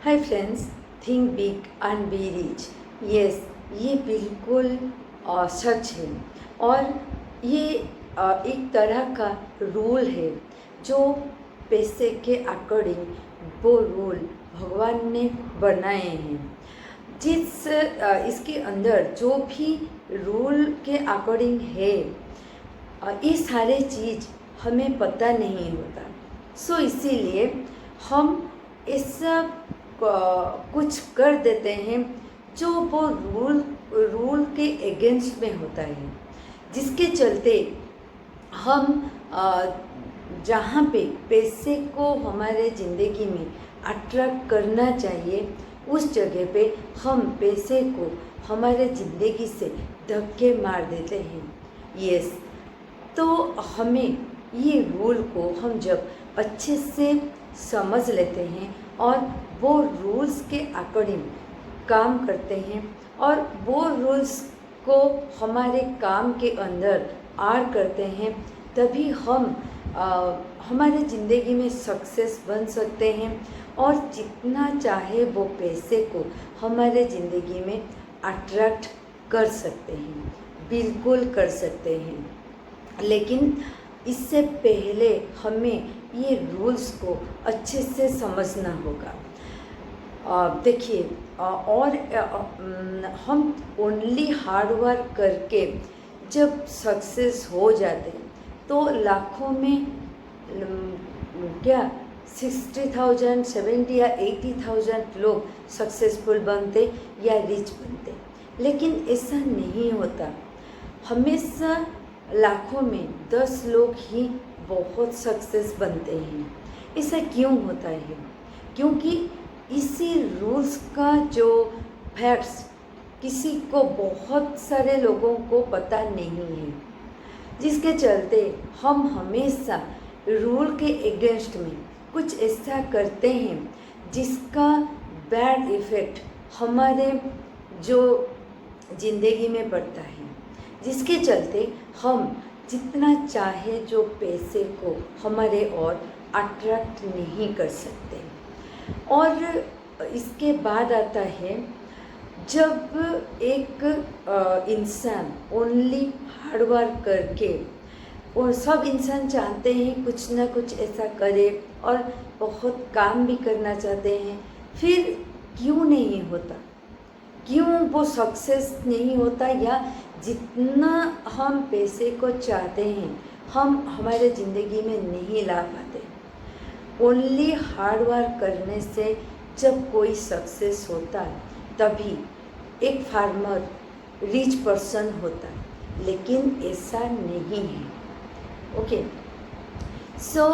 Hi friends, think big and be rich. Yes, ये बिल्कुल सच है। और ये एक तरह का रूल है जो पैसे के अकॉर्डिंग वो रूल भगवान ने बनाए हैं। इसके अंदर जो भी रूल के अकॉर्डिंग है, ये सारे चीज़ हमें पता नहीं होता। सो इसीलिए हम ऐसा कुछ कर देते हैं जो वो रूल के अगेंस्ट में होता है, जिसके चलते हम जहाँ पे पैसे को हमारे ज़िंदगी में अट्रैक्ट करना चाहिए, उस जगह पे हम पैसे को हमारे ज़िंदगी से धक्के मार देते हैं। यस, तो हमें ये रूल को हम जब अच्छे से समझ लेते हैं और वो रूल्स के अकॉर्डिंग काम करते हैं और वो रूल्स को हमारे काम के अंदर ऐड करते हैं, तभी हम हमारे ज़िंदगी में सक्सेस बन सकते हैं और जितना चाहे वो पैसे को हमारे ज़िंदगी में अट्रैक्ट कर सकते हैं, बिल्कुल कर सकते हैं। लेकिन इससे पहले हमें ये रूल्स को अच्छे से समझना होगा। देखिए, और हम ओनली हार्ड वर्क करके जब सक्सेस हो जाते हैं तो लाखों में क्या 60,000, 70 या 80,000 लोग सक्सेसफुल बनते या रिच बनते, लेकिन ऐसा नहीं होता। हमेशा लाखों में 10 लोग ही बहुत सक्सेस बनते हैं। ऐसा क्यों होता है? क्योंकि इसी रूल्स का जो फैक्ट्स किसी को, बहुत सारे लोगों को पता नहीं है, जिसके चलते हम हमेशा रूल के अगेंस्ट में कुछ ऐसा करते हैं जिसका बैड इफ़ेक्ट हमारे जो ज़िंदगी में पड़ता है, जिसके चलते हम जितना चाहे जो पैसे को हमारे ओर अट्रैक्ट नहीं कर सकते। और इसके बाद आता है जब एक इंसान ओनली हार्ड वर्क करके, और सब इंसान चाहते हैं कुछ ना कुछ ऐसा करे और बहुत काम भी करना चाहते हैं, फिर क्यों नहीं होता? क्यों वो सक्सेस नहीं होता? या जितना हम पैसे को चाहते हैं हम हमारे ज़िंदगी में नहीं ला पाते। ओनली हार्ड वर्क करने से जब कोई सक्सेस होता है तभी एक फार्मर रिच पर्सन होता है, लेकिन ऐसा नहीं है। ओके, सो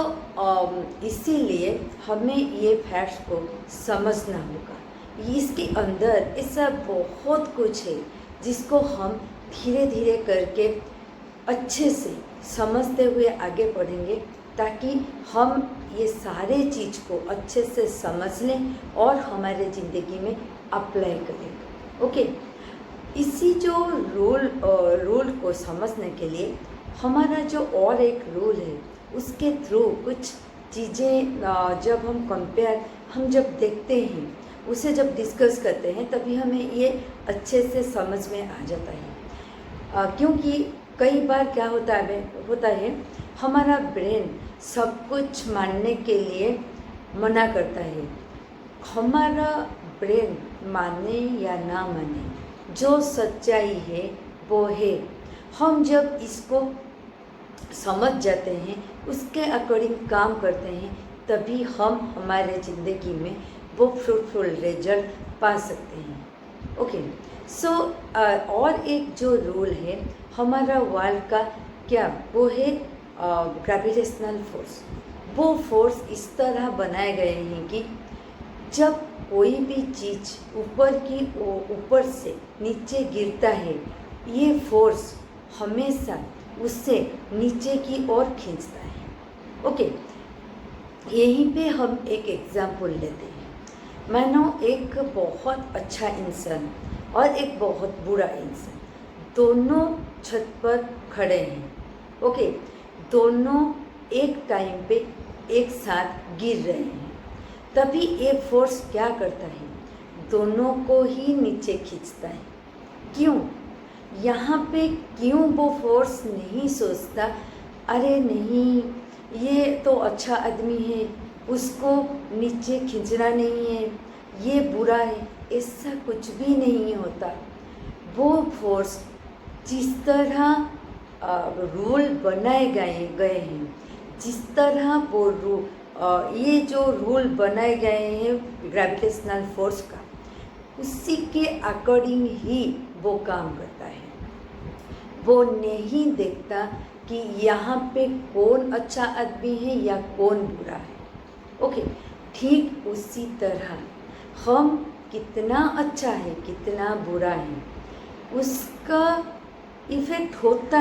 इसीलिए हमें ये फैक्ट्स को समझना होगा। इसके अंदर ऐसा बहुत कुछ है जिसको हम धीरे धीरे करके अच्छे से समझते हुए आगे बढ़ेंगे, ताकि हम ये सारे चीज़ को अच्छे से समझ लें और हमारे ज़िंदगी में अप्लाई करें। ओके, इसी जो रूल को समझने के लिए हमारा जो और एक रूल है, उसके थ्रू कुछ चीज़ें जब हम जब देखते हैं, उसे जब डिस्कस करते हैं, तभी हमें ये अच्छे से समझ में आ जाता है। क्योंकि कई बार क्या होता है हमारा ब्रेन सब कुछ मानने के लिए मना करता है। हमारा ब्रेन माने या ना माने, जो सच्चाई है वो है। हम जब इसको समझ जाते हैं, उसके अकॉर्डिंग काम करते हैं, तभी हम हमारे ज़िंदगी में वो फ्रूटफुल रिजल्ट पा सकते हैं। ओके, सो और एक जो रूल है हमारा वर्ल्ड का, क्या वो है? Gravitational force. वो फोर्स इस तरह बनाए गए हैं कि जब कोई भी चीज़ ऊपर से नीचे गिरता है, ये फोर्स हमेशा उससे नीचे की ओर खींचता है। ओके, यहीं पे हम एक एग्जाम्पल लेते हैं। मानो एक बहुत अच्छा इंसान और एक बहुत बुरा इंसान, दोनों छत पर खड़े हैं। ओके, दोनों एक टाइम पे एक साथ गिर रहे हैं। तभी ये फोर्स क्या करता है, दोनों को ही नीचे खींचता है। क्यों? यहाँ पे क्यों वो फोर्स नहीं सोचता, अरे नहीं ये तो अच्छा आदमी है, उसको नीचे खींचना नहीं है, ये बुरा है, ऐसा कुछ भी नहीं होता। वो फोर्स जिस तरह रूल बनाए गए हैं, जिस तरह वो ये जो रूल बनाए गए हैं ग्रेविटेशनल फोर्स का, उसी के अकॉर्डिंग ही वो काम करता है। वो नहीं देखता कि यहाँ पे कौन अच्छा आदमी है या कौन बुरा है। ओके, ठीक उसी तरह हम कितना अच्छा है कितना बुरा है उसका इफ़ेक्ट होता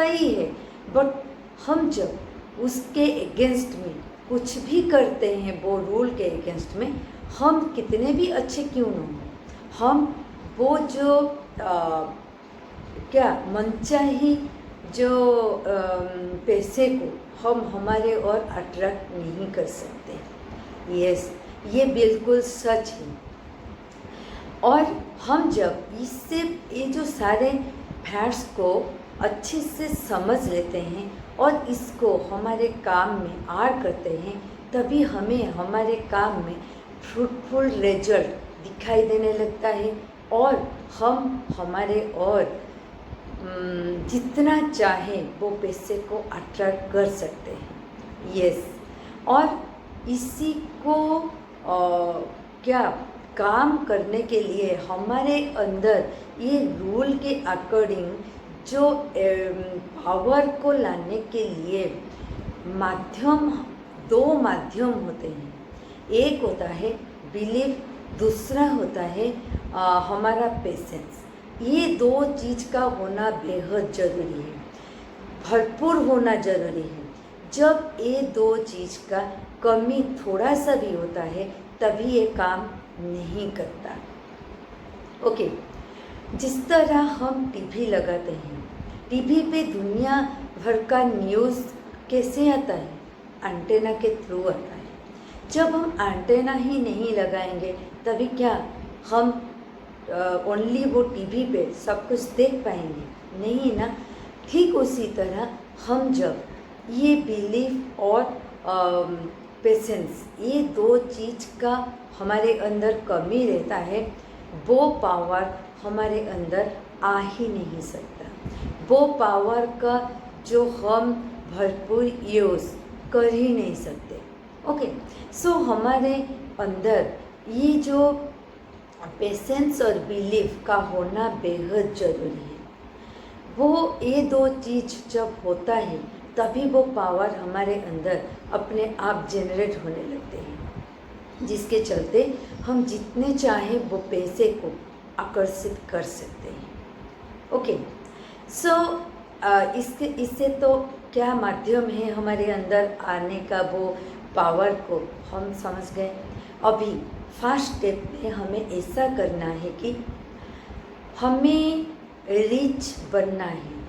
ही है। बट हम जब उसके अगेंस्ट में कुछ भी करते हैं, वो रूल के अगेंस्ट में, हम कितने भी अच्छे क्यों न हों, हम वो जो क्या मनचाही जो पैसे को हम हमारे ओर अट्रैक्ट नहीं कर सकते। यस, ये बिल्कुल सच है। और हम जब इससे ये जो सारे फैक्ट्स को अच्छे से समझ लेते हैं और इसको हमारे काम में ऐड करते हैं, तभी हमें हमारे काम में फ्रूटफुल रिजल्ट दिखाई देने लगता है और हम हमारे और जितना चाहे वो पैसे को अट्रैक्ट कर सकते हैं। यस, और इसी को क्या काम करने के लिए हमारे अंदर ये रूल के अकॉर्डिंग जो पावर को लाने के लिए दो माध्यम होते हैं। एक होता है बिलीफ, दूसरा होता है हमारा पेशेंस। ये दो चीज़ का होना बेहद ज़रूरी है, भरपूर होना ज़रूरी है। जब ये दो चीज़ का कमी थोड़ा सा भी होता है तभी ये काम नहीं करता। ओके, जिस तरह हम टीवी लगाते हैं, टीवी पे दुनिया भर का न्यूज़ कैसे आता है, एंटेना के थ्रू आता है। जब हम एंटेना ही नहीं लगाएंगे तभी क्या हम ओनली वो टीवी पे सब कुछ देख पाएंगे? नहीं ना। ठीक उसी तरह हम जब ये बिलीफ और पेशेंस, ये दो चीज़ का हमारे अंदर कमी रहता है, वो पावर हमारे अंदर आ ही नहीं सकता। वो पावर का जो हम भरपूर यूज़ कर ही नहीं सकते। ओके, सो हमारे अंदर ये जो पेशेंस और बिलीफ का होना बेहद ज़रूरी है। वो ये दो चीज़ जब होता है तभी वो पावर हमारे अंदर अपने आप जनरेट होने लगते हैं, जिसके चलते हम जितने चाहें वो पैसे को आकर्षित कर सकते हैं। ओके, सो इससे तो क्या माध्यम है हमारे अंदर आने का, वो पावर को हम समझ गए। अभी फर्स्ट स्टेप में हमें ऐसा करना है कि हमें रिच बनना है।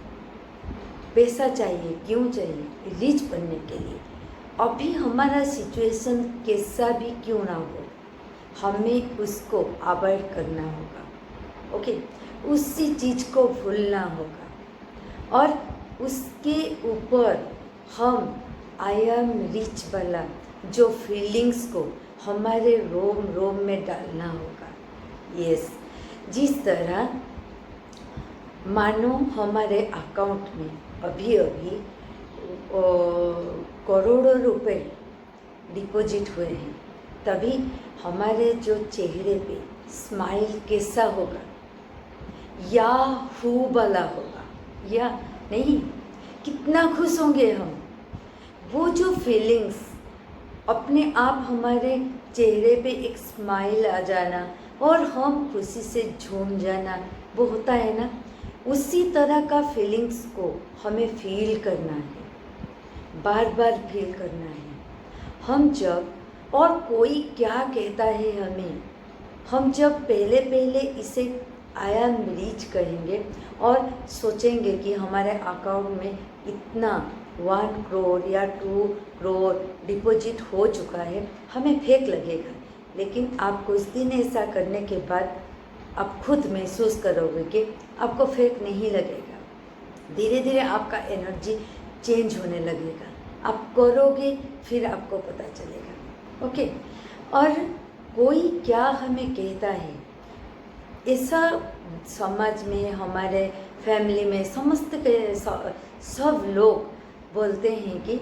पैसा चाहिए, क्यों चाहिए? रिच बनने के लिए। अभी हमारा सिचुएशन कैसा भी क्यों ना हो, हमें उसको अवॉइड करना होगा। ओके, उसी चीज़ को भूलना होगा और उसके ऊपर हम आई एम रिच वाला जो फीलिंग्स को हमारे रोम रोम में डालना होगा। यस, जिस तरह मानो हमारे अकाउंट में अभी अभी करोड़ों रुपए डिपॉजिट हुए हैं, तभी हमारे जो चेहरे पे स्माइल कैसा होगा, या हू वाला होगा या नहीं, कितना खुश होंगे हम। वो जो फीलिंग्स अपने आप हमारे चेहरे पे एक स्माइल आ जाना और हम खुशी से झूम जाना, वो होता है ना, उसी तरह का फीलिंग्स को हमें फील करना है, बार बार फील करना है। हम जब, और कोई क्या कहता है हमें, हम जब पहले इसे आई एम रिच कहेंगे और सोचेंगे कि हमारे अकाउंट में इतना 1 करोड़ या 2 करोड़ डिपॉजिट हो चुका है, हमें फेक लगेगा। लेकिन आप कुछ दिन ऐसा करने के बाद आप खुद महसूस करोगे कि आपको फेक नहीं लगेगा। धीरे धीरे आपका एनर्जी चेंज होने लगेगा। आप करोगे फिर आपको पता चलेगा। ओके। और कोई क्या हमें कहता है, ऐसा समाज में, हमारे फैमिली में समस्त के सब लोग बोलते हैं कि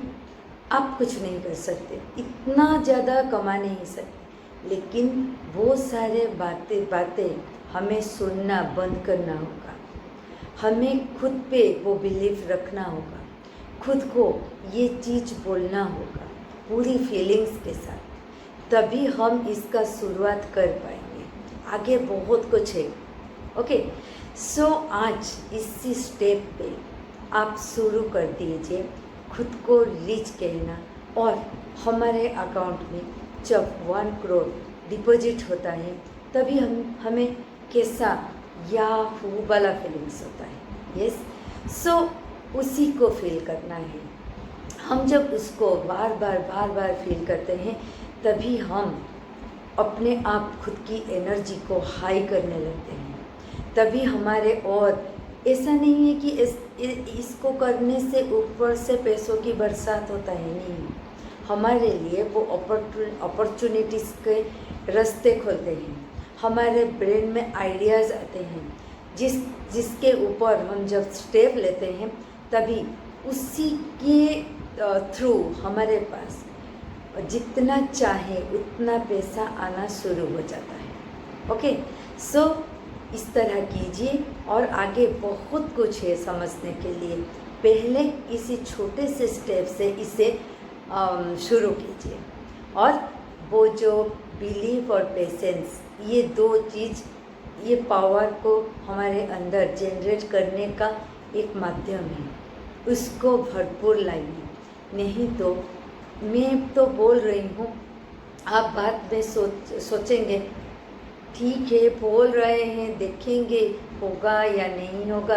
आप कुछ नहीं कर सकते, इतना ज़्यादा कमा नहीं सकते। लेकिन वो सारे बातें हमें सुनना बंद करना होगा। हमें खुद पे वो बिलीफ रखना होगा, खुद को ये चीज़ बोलना होगा पूरी फीलिंग्स के साथ, तभी हम इसका शुरुआत कर पाएंगे। आगे बहुत कुछ है। ओके। सो आज इसी स्टेप पे आप शुरू कर दीजिए खुद को रिच कहना। और हमारे अकाउंट में जब 1 करोड़ डिपॉजिट होता है तभी हमें कैसा याहू वाला फीलिंग्स होता है। यस। सो उसी को फील करना है। हम जब उसको बार बार फील करते हैं तभी हम अपने आप खुद की एनर्जी को हाई करने लगते हैं। तभी हमारे, और ऐसा नहीं है कि इसको करने से ऊपर से पैसों की बरसात होता है, नहीं। हमारे लिए वो अपॉर्चुनिटीज़ के रास्ते खोलते हैं। हमारे ब्रेन में आइडियाज़ आते हैं जिसके ऊपर हम जब स्टेप लेते हैं तभी उसी के थ्रू हमारे पास जितना चाहे उतना पैसा आना शुरू हो जाता है। ओके। सो इस तरह कीजिए और आगे बहुत कुछ है समझने के लिए। पहले इसी छोटे से स्टेप से इसे शुरू कीजिए। और वो जो बिलीव और पेशेंस, ये दो चीज़, ये पावर को हमारे अंदर जनरेट करने का एक माध्यम है, उसको भरपूर लाइए। नहीं तो मैं तो बोल रही हूँ, आप बाद में सोचेंगे ठीक है बोल रहे हैं, देखेंगे होगा या नहीं होगा।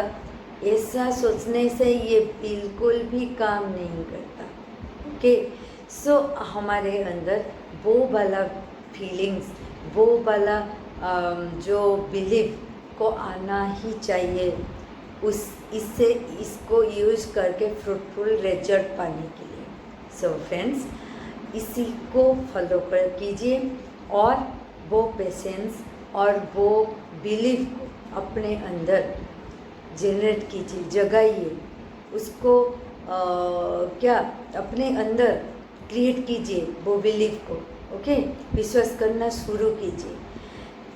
ऐसा सोचने से ये बिल्कुल भी काम नहीं करता। ओके। सो हमारे अंदर वो वाला फीलिंग्स, वो वाला जो बिलीव को आना ही चाहिए, इसको यूज़ करके फ्रूटफुल रिजल्ट पाने के लिए। सो फ्रेंड्स, इसी को फॉलो कीजिए और वो पेशेंस और वो बिलीव को अपने अंदर जनरेट कीजिए, जगाइए उसको। क्या अपने अंदर क्रिएट कीजिए वो बिलीव को। ओके। विश्वास करना शुरू कीजिए।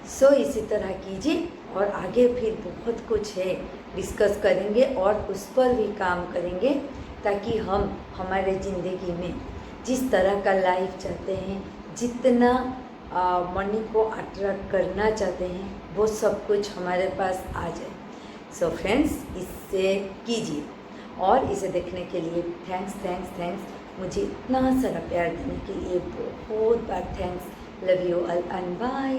सो इसी तरह कीजिए और आगे फिर बहुत कुछ है, डिस्कस करेंगे और उस पर भी काम करेंगे, ताकि हम हमारे ज़िंदगी में जिस तरह का लाइफ चाहते हैं, जितना मनी को अट्रैक्ट करना चाहते हैं, वो सब कुछ हमारे पास आ जाए। सो फ्रेंड्स, इससे कीजिए। और इसे देखने के लिए थैंक्स। मुझे इतना सारा प्यार देने के लिए बहुत बार thanks. Love you all and bye.